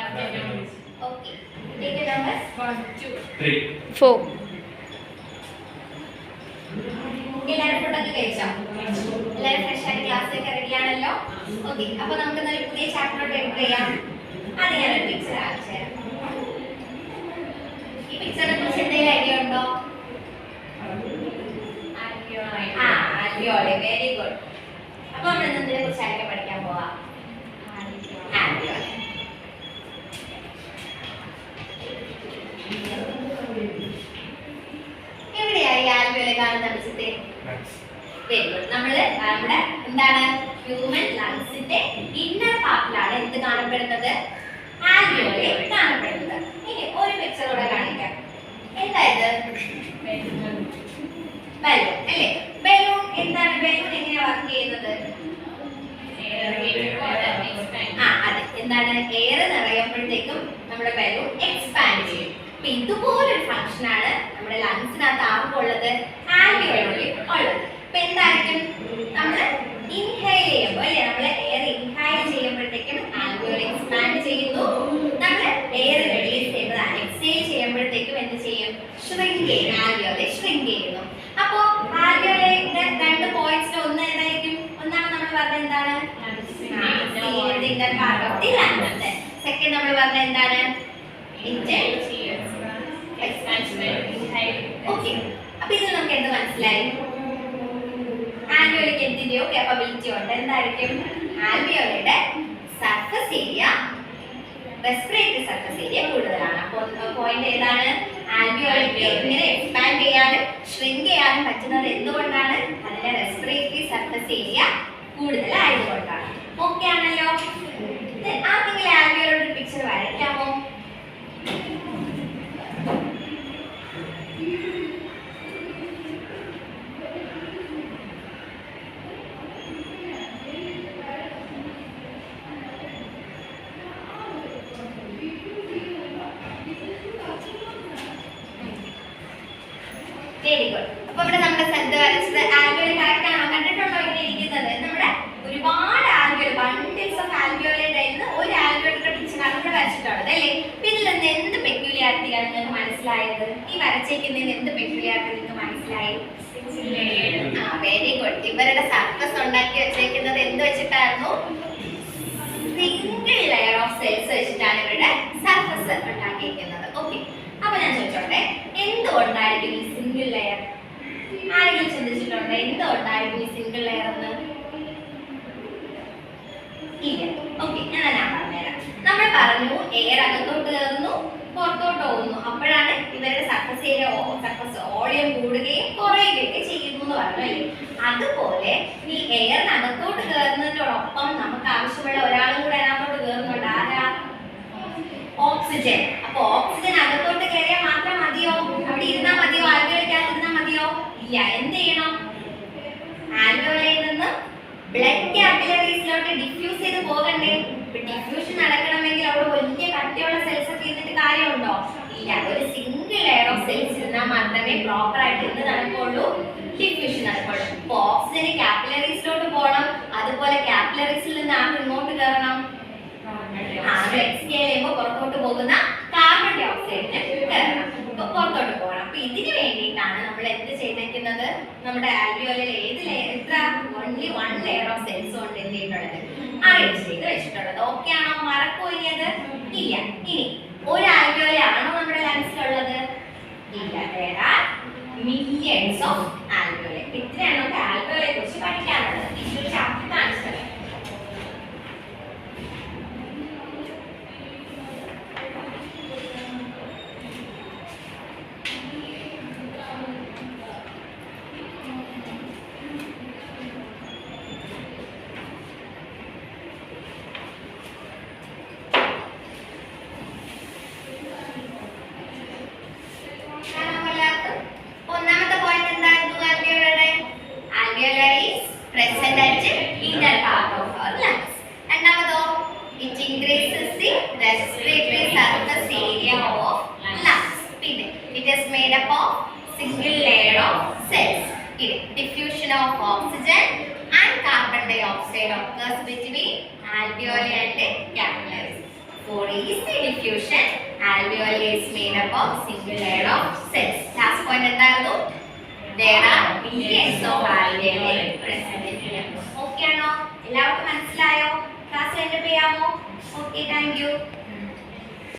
Okay. Take the numbers. 1, 2, 3, 4. എല്ലാവരും ഫുഡൊക്കെ കഴിച്ചോ? എല്ലാവരും ഫ്രഷ് ആയിട്ട് ക്ലാസ്സിലേക്ക് റെഡി ആണല്ലോ? ഓക്കെ. അപ്പോൾ നമുക്ക് ഇന്നൊരു പുതിയ ചാപ്റ്ററോട്ട് എൻട്രി ചെയ്യാം. അത് ഞാനൊരു പിക്ചർ കാണിച്ചു തരാം. ഈ പിക്ചറിനെ കുറിച്ച് എന്തെങ്കിലും ഐഡിയ ഉണ്ടോ? ആൽവിയോളി. Very good. അപ്പോൾ നമ്മൾ ഇന്ന് ഇതിനെ കുറിച്ചായിരിക്കും പഠിക്കാൻ പോവാം. ആൽവിയോളി. എവിടെയായി ആൽവിയോളി കാണുന്ന വിളിച്ചത്? Very good. നമ്മുടെ എന്താണ് ഹ്യൂമൻ ലങ്സിന്റെ ഇന്നർ പാർട്ടിലാണ് എന്ത് കാണപ്പെടുന്നത്? ആൽവിയോളി കാണപ്പെടുന്നത്. ഇനി ഒരു പിക്ചർ കൂടെ കാണിക്കാം. എന്തായത്? ബലൂൺ അല്ലേ? ബലൂൺ എന്താണ്? ബലൂൺ എങ്ങനെയാ വർക്ക് ചെയ്യുന്നത്? അതെ. എന്താണ്? എയർ നിറയുമ്പോഴത്തേക്കും നമ്മുടെ ബലൂൺ എക്സ്പാൻഡ് ചെയ്യും. അപ്പൊ ഇതുപോലൊരു ഫംഗ്ഷൻ ആണ് നമ്മുടെ ലങ്സിനകത്ത് ആർക്കുള്ളത്? ആൽവിയോളി ഉള്ളത്. അപ്പൊ എന്തായിരിക്കും? നമ്മൾ ഇൻഹൈൽ ചെയ്യുമ്പോൾ അല്ലേ, നമ്മൾ എയർ ഇൻഹൈൽ ചെയ്യുമ്പോഴത്തേക്കും ആൽവിയോളി എക്സ്പാൻഡ് ചെയ്യുന്നു. നമ്മൾ എയർ റിലീസ് ചെയ്യുന്നത് എക്സേൽ ചെയ്യുമ്പോഴത്തേക്കും എന്ത് ചെയ്യും? ഷ്രിങ്ക് ചെയ്യും. ആൽവിയോളി ഷ്രിങ്ക് ചെയ്യുന്നു. അപ്പോൾ ആൽവിയോളിയുടെ രണ്ട് പോയിന്റ്സ് ഒന്ന് ഏതായിരിക്കും? ഒന്നാണ് നമ്മൾ പറഞ്ഞത് എന്താണ്? Part of the lungs. Second നമ്മൾ പറഞ്ഞത് എന്താണ്? ഓക്കെ. അപ്പൊ ഇത് നമുക്ക് എന്ത് മനസ്സിലായി? ആൽവിയോളിക്ക് എന്തിന്റെയോ കേപ്പബിലിറ്റി ഉണ്ട്. എന്തായിരിക്കും? ആൽവിയോളിയുടെ surface area, respiratory surface area കൂടുതലാണ്. അപ്പോൾ പോയിന്റ് ഏതാണ്? ആൽവിയോളിക്ക് ഇങ്ങനെ എക്സ്പാൻഡ് ചെയ്യാനും ഷ്രിങ്ക് ചെയ്യാനും പറ്റുന്നത് എന്തുകൊണ്ടാണ്? അതിന്റെ റെസ്പിറേറ്ററി സർഫസ് ഏരിയ കൂടുതലായതുകൊണ്ടാണ്. ഓക്കെ ആണല്ലോ? ആർക്കെങ്കിലും ആൽവിയോളിയുടെ ഒരു പിക്ചർ വരയ്ക്കാമോ? Very good. അപ്പൊ ഇവിടെ നമ്മുടെ ശ്രദ്ധ വരച്ചത് ആൽവിയോളി കറക്റ്റ് ആണോ? കണ്ടിട്ടുണ്ടോ ഇങ്ങനെ ഇരിക്കുന്നത്? നമ്മുടെ ഒരുപാട് ആൽവിയോളി, ബണ്ടിൽസ് ഓഫ് ആൽവിയോളിയുടെ ഒരു ആൽവിയോളിയുടെ പിക്ചറാണ് ഇവിടെ വരച്ചിട്ടുള്ളത് അല്ലേ? ഇതിൽ നിന്ന് എന്ത് പെക്യുലിയാരിറ്റിയാണ് നിങ്ങൾക്ക് മനസ്സിലായത്? ഈ വരച്ചേക്കുന്നതിന് എന്ത് പെക്യുലിയാരിറ്റി നിങ്ങൾക്ക് മനസ്സിലായി? Very good. ഇവരുടെ സർഫസ് ഉണ്ടാക്കി വെച്ചേക്കുന്നത് എന്ത് വെച്ചിട്ടായിരുന്നു? സിംഗിൾ ലെയർ ഓഫ് സെൽസ് വെച്ചിട്ടാണ് ഇവരുടെ സർഫസ് ഉണ്ടാക്കിയിരിക്കുന്നത്. ഓക്കെ. അപ്പൊ ഞാൻ ചോദിച്ചോട്ടെ, എന്തുകൊണ്ടായിരിക്കും ഈ സിംഗിൾ ലെയർ? ആരെങ്കിലും ചിന്തിച്ചിട്ടുണ്ടോ എന്തുകൊണ്ടായിരിക്കും ഈ സിംഗിൾ ലെയർ എന്ന്? ഇല്ല. ഓക്കെ, ഞാൻ പറഞ്ഞുതരാം. നമ്മൾ പറഞ്ഞു എയർ അകത്തോട്ട് കയറുന്നു, പുറത്തോട്ട് പോകുന്നു. അപ്പോഴാണ് ഇവരുടെ സർഫസ് ഏരിയ, സർഫസ് വോളിയം കൂടുകയും കുറയുകയൊക്കെ ചെയ്യുന്നു എന്ന് പറഞ്ഞു അല്ലേ? അതുപോലെ ഈ എയറിനകത്തോട്ട് കയറുന്നതിനോടൊപ്പം നമുക്ക് ആവശ്യമുള്ള ഒരാളും കൂടെ അതിനകത്തോട്ട് കയറുന്നുണ്ട്. ആരാ? ഓക്സിജൻ. അപ്പൊ ഓക്സിജൻ അകത്തോട്ട് കയറിയാൽ മാത്രം മതിയോ? അവിടെ ഇരുന്നാൽ മതിയോ? ആൽവിയോളിക്കകത്ത് ഇരുന്നാൽ മതിയോ? ഇല്ല. എന്ത് ചെയ്യണം? ആൽവിയോളിയിൽ നിന്ന് ബ്ലഡ് കാപ്പിലറീസിലോട്ട് ഡിഫ്യൂസ് ചെയ്ത് പോകണ്ടേ? ഡിഫ്യൂഷൻ നടക്കണമെങ്കിൽ അവിടെ വലിയ കട്ടിയുള്ള സെൽസ് ഒക്കെ ഇരുന്നിട്ട് കാര്യമുണ്ടോ? ഇല്ല. ഒരു സിംഗിൾ ലെയർ ഓഫ് സെൽസ് ഇരുന്നാൽ മാത്രമേ പ്രോപ്പർ ആയിട്ട് എന്ത് നടക്കുള്ളൂ? ഡിഫ്യൂഷൻ നടക്കുള്ളൂ. അപ്പൊ ഓക്സിജന് കാപ്പിലറീസിലോട്ട് പോകണം. അതുപോലെ കാപ്പിലറീസിൽ നിന്ന് ഇങ്ങോട്ട് കയറണം. എക്സ്ഹേൽ ചെയ്യുമ്പോൾ പുറത്തോട്ട് പോകുന്ന കാർബൺ ഡൈ ഓക്സൈഡിന് കയറണം. അപ്പൊ പുറത്തോട്ട് പോകണം. അപ്പൊ ഇതിന് വേണ്ടിയിട്ടാണ് നമ്മൾ എന്ത് ചെയ്തിരിക്കുന്നത്? നമ്മുടെ ആൽവിയോളിൽ എത്ര ഓൺലി 1 ലെയർ ഓഫ് സെൽസ് കൊണ്ട് എന്ത് ചെയ്തിട്ടുള്ളത്? അറേഞ്ച് ചെയ്ത് വെച്ചിട്ടുള്ളത്. ഓക്കെ ആണോ? മറക്കുപോയത്? ഇല്ല. ഇനി ഒരു ആൽവിയോളി ആണോ നമ്മുടെ ലങ്സിലുള്ളത്? ഇല്ല. there are millions of alveoli. ഇത്രയാണ് നമുക്ക് ആൽവിയോളിയെ കുറിച്ച് പഠിക്കാനുള്ളത്. ഈ ഒരു ചാപ്റ്റർ കാണിച്ചത്. ഒന്നാമത്തെ പോയിന്റ് എന്തായിരുന്നു? ആൽവിയോളി is present at inner part of our lungs. രണ്ടാമതോ, it increases the respiratory surface area of lungs. പിന്നെ it is made up of single layer of cells. Diffusion of oxygen and carbon dioxide occurs between alveoli and capillaries. For easy diffusion, alveoli is made up of single layer of cells. Last point എന്തായിരുന്നു? There are millions of alveoli present here. Okay ആണോ? എല്ലാവർക്കും മനസ്സിലായോ? Class end ചെയ്യാമോ? Okay, thank you.